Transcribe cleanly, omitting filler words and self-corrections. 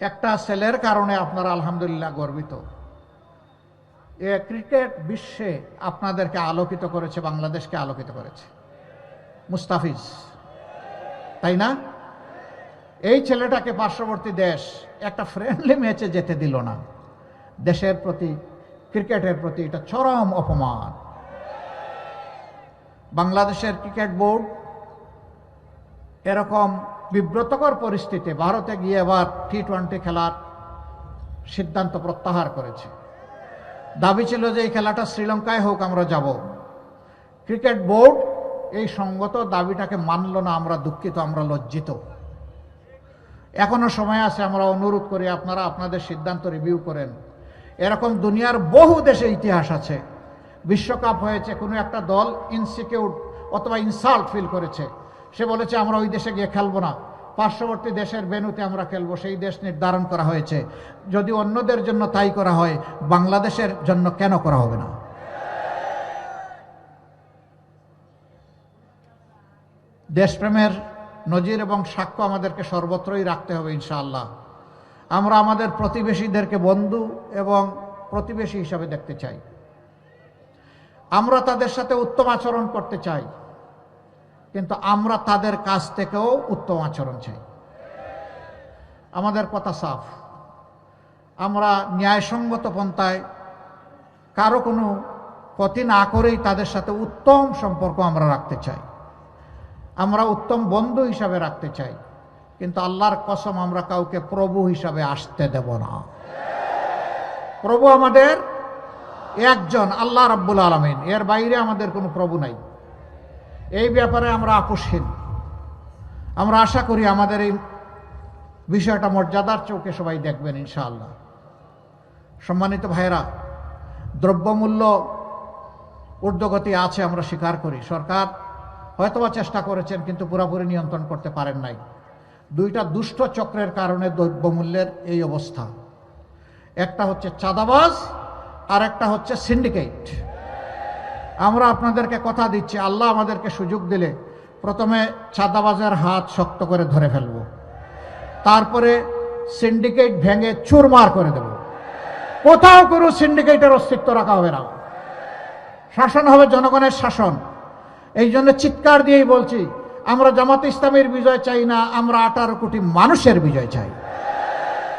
একটা ছেলের কারণে আপনারা আলহামদুলিল্লাহ গর্বিত। এ ক্রিকেট বিশ্বে আপনাদেরকে আলোকিত করেছে, বাংলাদেশকে আলোকিত করেছে মুস্তাফিজ, তাই না? এই ছেলেটাকে পার্শ্ববর্তী দেশ একটা ফ্রেন্ডলি ম্যাচে যেতে দিল না। দেশের প্রতি, ক্রিকেটের প্রতি এটা চরম অপমান। বাংলাদেশের ক্রিকেট বোর্ড এরকম বিব্রতকর পরিস্থিতি ভারতে গিয়ে এবার টি-20 খেলার সিদ্ধান্ত প্রত্যাহার করেছে। দাবি ছিল যে এই খেলাটা শ্রীলঙ্কায় হোক, আমরা যাব। ক্রিকেট বোর্ড এই সঙ্গত দাবিটাকে মানল না। আমরা দুঃখিত, আমরা লজ্জিত। এখনো সময় আছে, আমরা অনুরোধ করি আপনারা আপনাদের সিদ্ধান্ত রিভিউ করেন। এরকম দুনিয়ার বহু দেশে ইতিহাস আছে, বিশ্বকাপ হয়েছে, কোনো একটা দল ইনসিকিউর অথবা ইনসাল্ট ফিল করেছে, সে বলেছে আমরা ওই দেশে গিয়ে খেলবো না, পার্শ্ববর্তী দেশের ভেন্যুতে আমরা খেলবো। সেই দেশ নির্ধারণ করা হয়েছে। যদি অন্যদের জন্য তাই করা হয়, বাংলাদেশের জন্য কেন করা হবে না? দেশপ্রেমের নজির এবং সাক্ষ্য আমাদেরকে সর্বত্রই রাখতে হবে ইনশাআল্লাহ। আমরা আমাদের প্রতিবেশীদেরকে বন্ধু এবং প্রতিবেশী হিসাবে দেখতে চাই। আমরা তাদের সাথে উত্তম আচরণ করতে চাই, কিন্তু আমরা তাদের কাছ থেকেও উত্তম আচরণ চাই। আমাদের কথা সাফ, আমরা ন্যায়সঙ্গত পন্থায় কারো কোনো ক্ষতি না করেই তাদের সাথে উত্তম সম্পর্ক আমরা রাখতে চাই। আমরা উত্তম বন্ধু হিসাবে রাখতে চাই, কিন্তু আল্লাহর কসম আমরা কাউকে প্রভু হিসাবে আসতে দেব না। প্রভু আমাদের একজন, আল্লাহ রাব্বুল আলামিন, এর বাইরে আমাদের কোনো প্রভু নাই। এই ব্যাপারে আমরা আপোষহীন। আমরা আশা করি আমাদের এই বিষয়টা মর্যাদার চোখে সবাই দেখবেন ইনশাআল্লাহ। সম্মানিত ভাইরা, দ্রব্যমূল্য ঊর্ধ্বগতি আছে, আমরা স্বীকার করি। সরকার হয়তোবা চেষ্টা করেছেন, কিন্তু পুরোপুরি নিয়ন্ত্রণ করতে পারেন নাই। দুইটা দুষ্ট চক্রের কারণে দ্রব্যমূল্যের এই অবস্থা। একটা হচ্ছে চাঁদাবাজ, আর একটা হচ্ছে সিন্ডিকেট। আমরা আপনাদেরকে কথা দিচ্ছি, আল্লাহ আমাদেরকে সুযোগ দিলে প্রথমে চাঁদাবাজের হাত শক্ত করে ধরে ফেলব, তারপরে সিন্ডিকেট ভেঙে চুরমার করে দেব। কোথাও কোনো সিন্ডিকেটের অস্তিত্ব রাখা হবে না। শাসন হবে জনগণের শাসন। এই জন্য চিৎকার দিয়েই বলছি, আমরা জামাত ইসলামের বিজয় চাই না, আমরা 18 কোটি মানুষের বিজয় চাই।